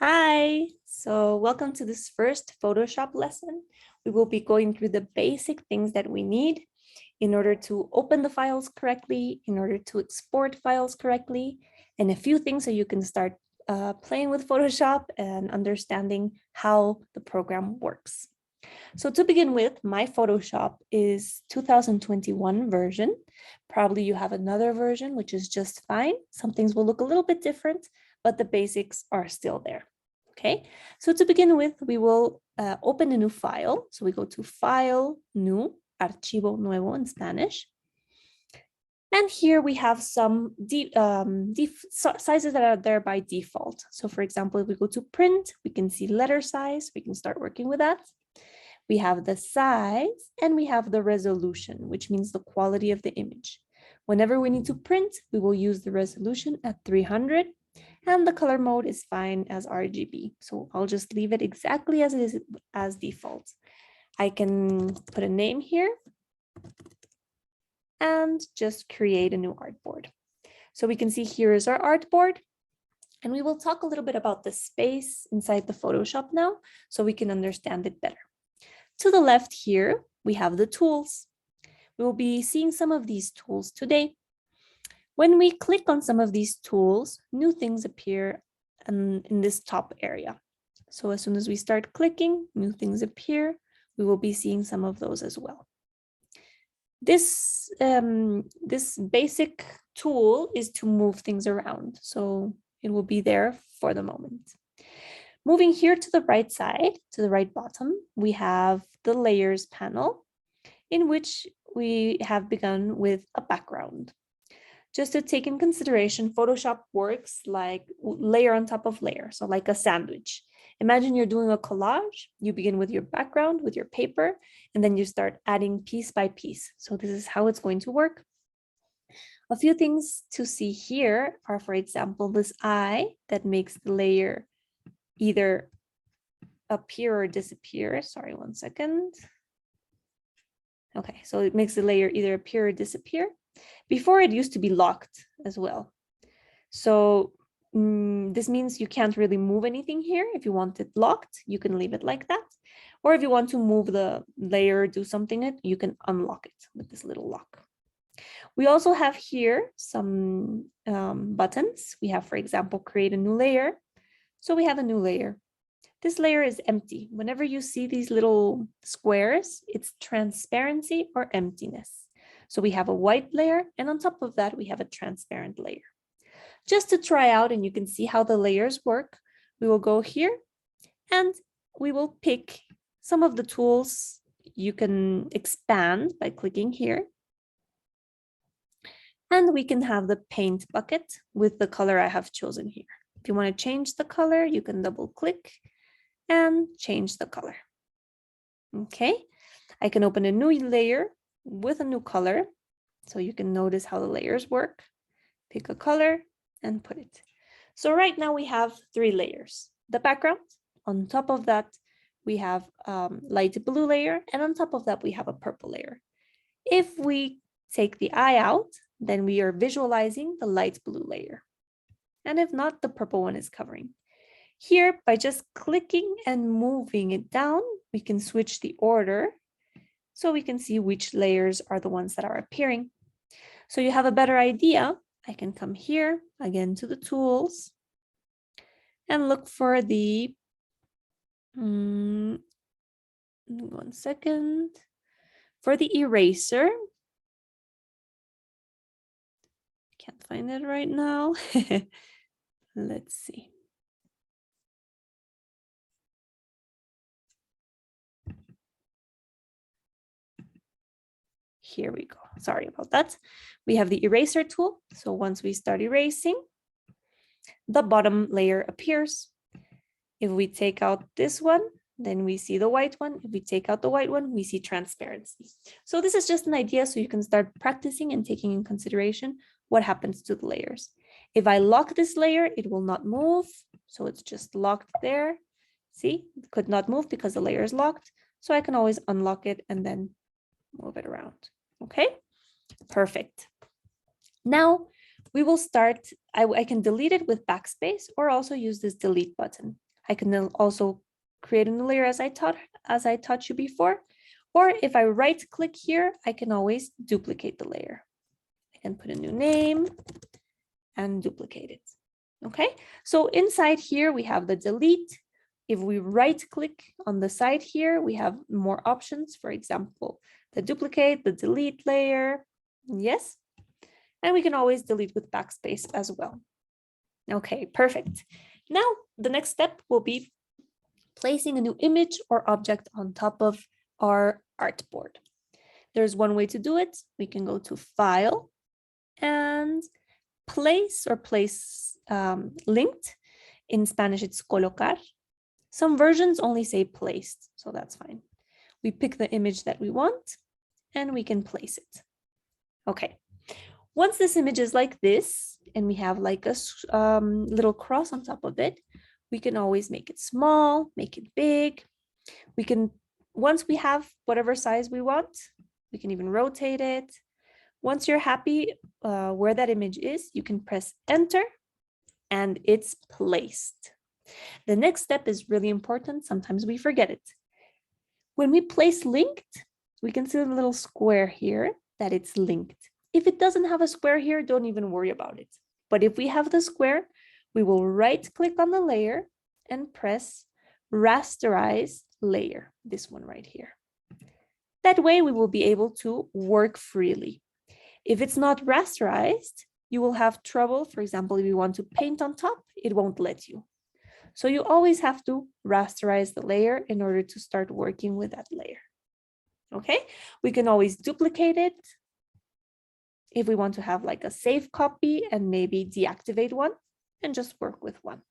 Hi, so welcome to this first Photoshop lesson. We will be going through the basic things that we need in order to open the files correctly, in order to export files correctly, and a few things so you can start playing with Photoshop and understanding how the program works. So to begin with, my Photoshop is 2021 version. Probably you have another version, which is just fine. Some things will look a little bit different, but the basics are still there. Okay, so to begin with, we will open a new file. So we go to File, New, Archivo Nuevo in Spanish. And here we have some sizes that are there by default. So for example, if we go to print, we can see letter size. We can start working with that. We have the size and we have the resolution, which means the quality of the image. Whenever we need to print, we will use the resolution at 300 and the color mode is fine as RGB. So I'll just leave it exactly as it is as default. I can put a name here and just create a new artboard. So we can see here is our artboard. And we will talk a little bit about the space inside the Photoshop now so we can understand it better. To the left here, we have the tools. We will be seeing some of these tools today. When we click on some of these tools, new things appear in this top area. So as soon as we start clicking, new things appear. We will be seeing some of those as well. This basic tool is to move things around. So it will be there for the moment. Moving here to the right side, to the right bottom, we have the layers panel in which we have begun with a background. Just to take in consideration, Photoshop works like layer on top of layer, so like a sandwich. Imagine you're doing a collage. You begin with your background, with your paper, and then you start adding piece by piece. So this is how it's going to work. A few things to see here are, for example, this eye that makes the layer either appear or disappear. Sorry, one second. Okay, so it makes the layer either appear or disappear. Before it used to be locked as well. So this means you can't really move anything here. If you want it locked, you can leave it like that. Or if you want to move the layer, do something, you can unlock it with this little lock. We also have here some buttons. We have, for example, create a new layer. So we have a new layer. This layer is empty. Whenever you see these little squares, it's transparency or emptiness. So we have a white layer, and on top of that, we have a transparent layer. Just to try out, and you can see how the layers work, we will go here and we will pick some of the tools you can expand by clicking here. And we can have the paint bucket with the color I have chosen here. If you want to change the color, you can double click and change the color. Okay, I can open a new layer with a new color. So you can notice how the layers work. Pick a color and put it. So right now we have 3 layers. The background, on top of that, we have light blue layer, and on top of that, we have a purple layer. If we take the eye out, then we are visualizing the light blue layer. And if not, the purple one is covering. Here, by just clicking and moving it down, we can switch the order so we can see which layers are the ones that are appearing. So you have a better idea. I can come here again to the tools and look for the, one second, for the eraser. Can't find it right now. Let's see. Here we go. Sorry about that. We have the eraser tool. So once we start erasing, the bottom layer appears. If we take out this one, then we see the white one. If we take out the white one, we see transparency. So this is just an idea so you can start practicing and taking in consideration what happens to the layers. If I lock this layer, it will not move. So it's just locked there. See, it could not move because the layer is locked. So I can always unlock it and then move it around. Okay, perfect. Now we will start. I can delete it with backspace or also use this delete button. I can also create a new layer as I taught you before. Or if I right click here, I can always duplicate the layer. I can put a new name and duplicate it. Okay, so inside here we have the delete. If we right click on the side here, we have more options. For example, the duplicate, the delete layer. Yes. And we can always delete with backspace as well. Okay, perfect. Now the next step will be placing a new image or object on top of our artboard. There's one way to do it. We can go to File and Place or Place Linked. In Spanish, it's colocar. Some versions only say placed, so that's fine. We pick the image that we want and we can place it. Okay. Once this image is like this, and we have like a little cross on top of it, we can always make it small, make it big. We can, once we have whatever size we want, we can even rotate it. Once you're happy where that image is, you can press enter and it's placed. The next step is really important. Sometimes we forget it. When we place linked, we can see the little square here that it's linked. If it doesn't have a square here, don't even worry about it. But if we have the square, we will right click on the layer and press rasterize layer, this one right here. That way we will be able to work freely. If it's not rasterized, you will have trouble. For example, if you want to paint on top, it won't let you. So you always have to rasterize the layer in order to start working with that layer. Okay, we can always duplicate it if we want to have like a safe copy and maybe deactivate one and just work with one.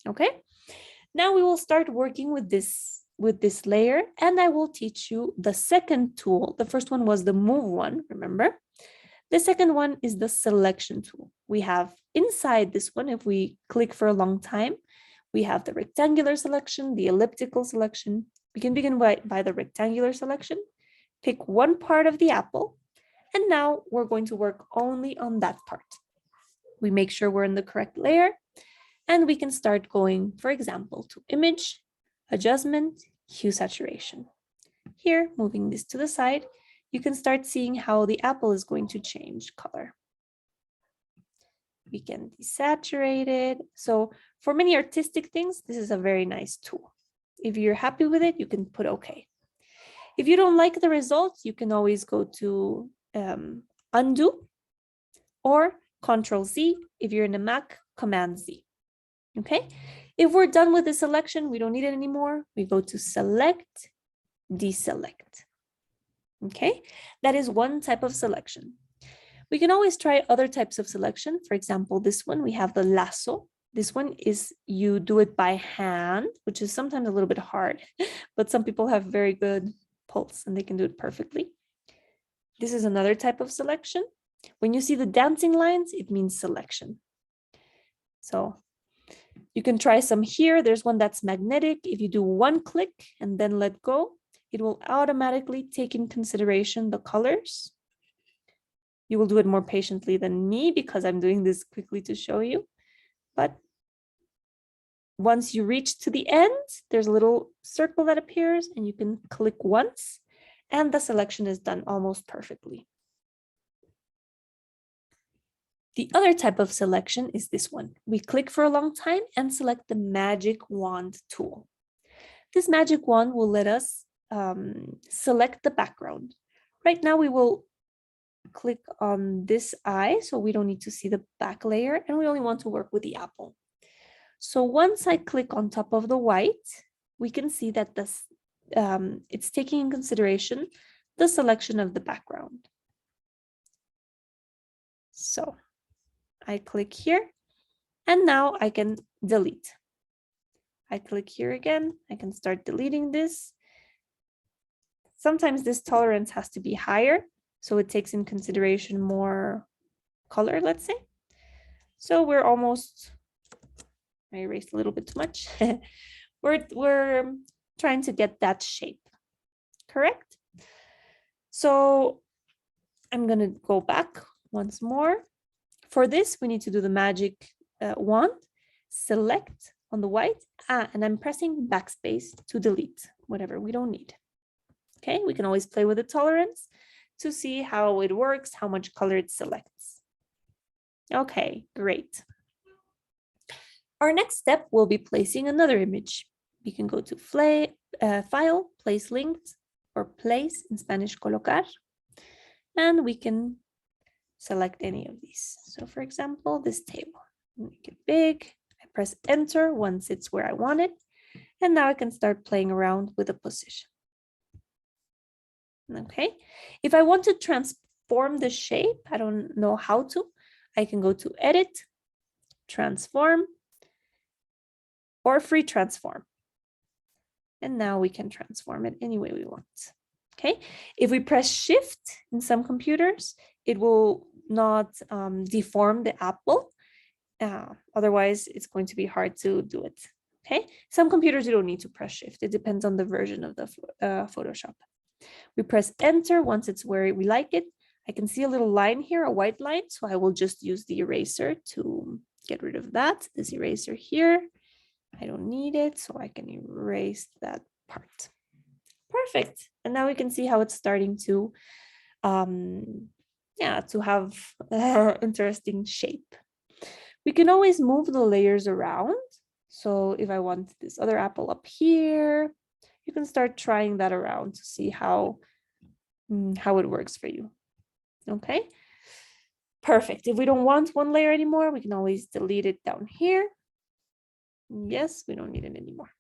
Okay, now we will start working with this layer, and I will teach you the second tool. The first one was the move one, remember? The second one is the selection tool. We have inside this one, if we click for a long time, we have the rectangular selection, the elliptical selection. We can begin by the rectangular selection, pick one part of the apple, and now we're going to work only on that part. We make sure we're in the correct layer, and we can start going, for example, to image, adjustment, hue saturation. Here, moving this to the side, you can start seeing how the apple is going to change color. We can desaturate it. So for many artistic things, this is a very nice tool. If you're happy with it, you can put OK. If you don't like the results, you can always go to undo or Control Z. If you're in a Mac, Command Z. Okay. If we're done with the selection, we don't need it anymore. We go to select, deselect. Okay, that is one type of selection. We can always try other types of selection. For example, this one, we have the lasso. This one is you do it by hand, which is sometimes a little bit hard, but some people have very good pulse and they can do it perfectly. This is another type of selection. When you see the dancing lines, it means selection. So you can try some here. There's one that's magnetic. If you do one click and then let go, it will automatically take in consideration the colors. You will do it more patiently than me because I'm doing this quickly to show you. But once you reach to the end, there's a little circle that appears and you can click once and the selection is done almost perfectly. The other type of selection is this one. We click for a long time and select the magic wand tool. This magic wand will let us select the background. Right now we will click on this eye, so we don't need to see the back layer and we only want to work with the apple. So once I click on top of the white, we can see that this it's taking in consideration the selection of the background. So I click here and now I can delete. I click here again, I can start deleting this. Sometimes this tolerance has to be higher, so it takes in consideration more color, let's say. So we're almost, I erased a little bit too much. we're trying to get that shape, correct? So I'm gonna go back once more. For this, we need to do the magic wand, select on the white. And I'm pressing backspace to delete whatever we don't need. Okay, we can always play with the tolerance to see how it works, how much color it selects. Okay, great. Our next step will be placing another image. We can go to File, Place Linked, or Place in Spanish, Colocar, and we can select any of these. So for example, this table, make it big. I press Enter once it's where I want it, and now I can start playing around with the position. Okay, if I want to transform the shape, I don't know how to, I can go to Edit, Transform, or Free Transform. And now we can transform it any way we want. Okay, if we press Shift in some computers, it will not deform the apple. Otherwise, it's going to be hard to do it. Okay, some computers you don't need to press Shift. It depends on the version of the Photoshop. We press Enter once it's where we like it. I can see a little line here, a white line, so I will just use the eraser to get rid of that. This eraser here, I don't need it, so I can erase that part. Perfect. And now we can see how it's starting to, to have interesting shape. We can always move the layers around. So if I want this other apple up here, you can start trying that around to see how it works for you. Okay, perfect. If we don't want one layer anymore, we can always delete it down here. Yes, we don't need it anymore.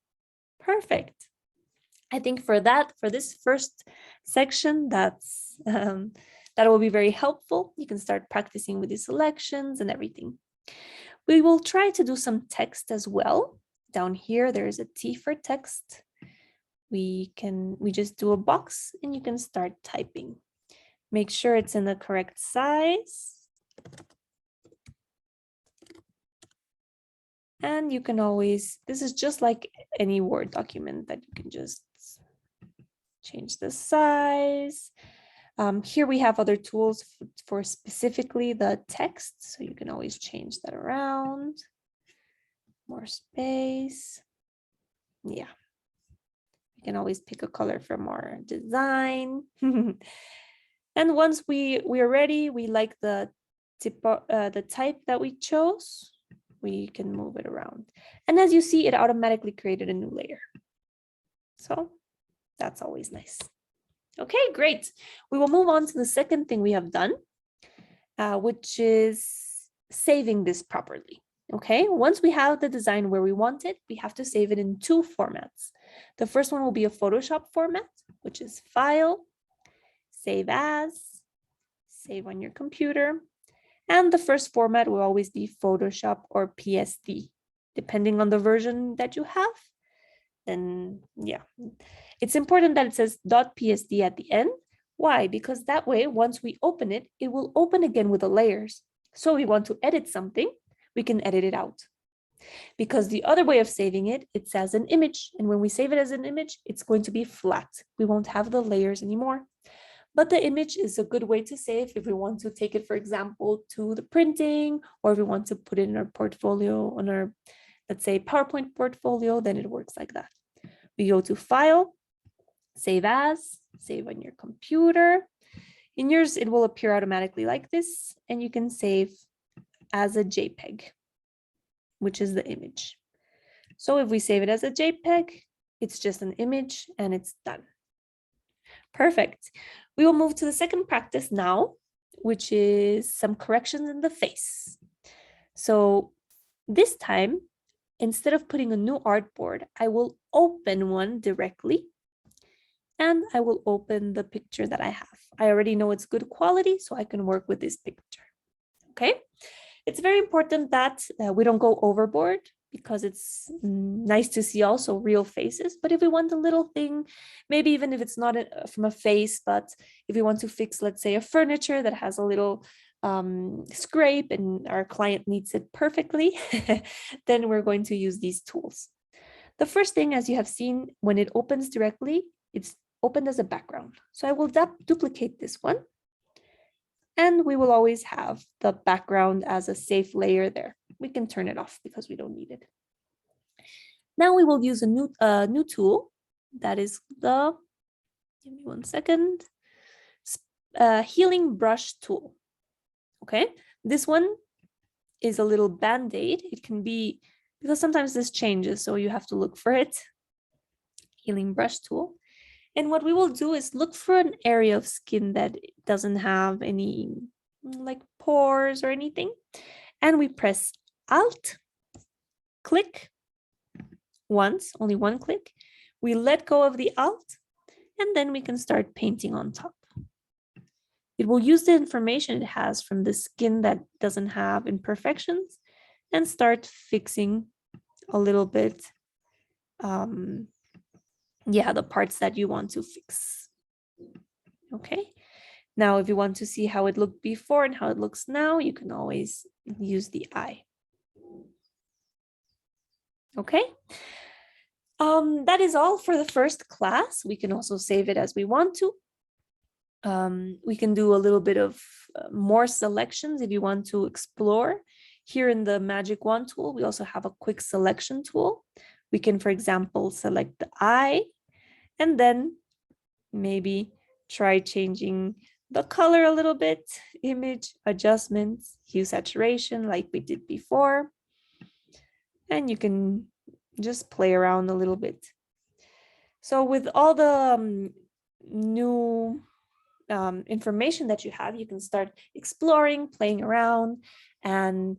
Perfect. I think for this first section, that will be very helpful. You can start practicing with the selections and everything. We will try to do some text as well. Down here, there is a T for text. We just do a box and you can start typing. Make sure it's in the correct size. And you can always, this is just like any Word document that you can just change the size. Here we have other tools for specifically the text. So you can always change that around. More space. Yeah. You can always pick a color from our design. And once we are ready, we like the type that we chose, we can move it around. And as you see, it automatically created a new layer. So that's always nice. Okay, great. We will move on to the second thing we have done, which is saving this properly. Okay, once we have the design where we want it, we have to save it in two formats. The first one will be a Photoshop format, which is File, Save As, Save on your computer. And the first format will always be Photoshop or PSD, depending on the version that you have. Then, yeah, it's important that it says .psd at the end. Why? Because that way, once we open it, it will open again with the layers. So we want to edit something, we can edit it out. Because the other way of saving it, it's as an image. And when we save it as an image, it's going to be flat. We won't have the layers anymore. But the image is a good way to save if we want to take it, for example, to the printing, or if we want to put it in our portfolio, on our, let's say, PowerPoint portfolio, then it works like that. We go to File, Save As, Save on your computer. In yours, it will appear automatically like this, and you can save as a JPEG, which is the image. So if we save it as a JPEG, it's just an image and it's done. Perfect. We will move to the second practice now, which is some corrections in the face. So this time, instead of putting a new artboard, I will open one directly and I will open the picture that I have. I already know it's good quality, so I can work with this picture. Okay. It's very important that we don't go overboard, because it's nice to see also real faces. But if we want a little thing, maybe even if it's not from a face, but if we want to fix, let's say, a furniture that has a little scrape and our client needs it perfectly, then we're going to use these tools. The first thing, as you have seen, when it opens directly, it's opened as a background. So I will duplicate this one. And we will always have the background as a safe layer there. We can turn it off because we don't need it. Now we will use a new tool. That is the, give me 1 second, healing brush tool. Okay, this one is a little band-aid. It can be, because sometimes this changes, so you have to look for it. Healing brush tool. And what we will do is look for an area of skin that doesn't have any like pores or anything. And we press Alt, click once, only one click. We let go of the Alt, and then we can start painting on top. It will use the information it has from the skin that doesn't have imperfections and start fixing a little bit, the parts that you want to fix. Okay. Now, if you want to see how it looked before and how it looks now, you can always use the eye. Okay. That is all for the first class. We can also save it as we want to. We can do a little bit of more selections if you want to explore. Here in the Magic Wand tool, we also have a quick selection tool. We can, for example, select the eye and then maybe try changing the color a little bit, image adjustments, hue saturation like we did before. And you can just play around a little bit. So with all the new information that you have, you can start exploring, playing around, and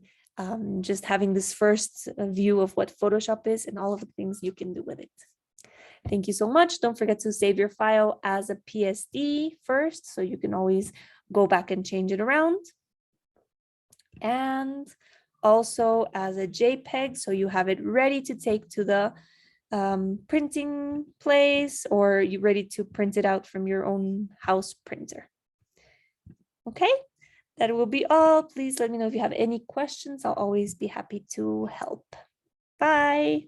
just having this first view of what Photoshop is and all of the things you can do with it. Thank you so much. Don't forget to save your file as a PSD first, so you can always go back and change it around. And also as a JPEG, so you have it ready to take to the printing place, or you're ready to print it out from your own house printer. Okay, that will be all. Please let me know if you have any questions. I'll always be happy to help. Bye.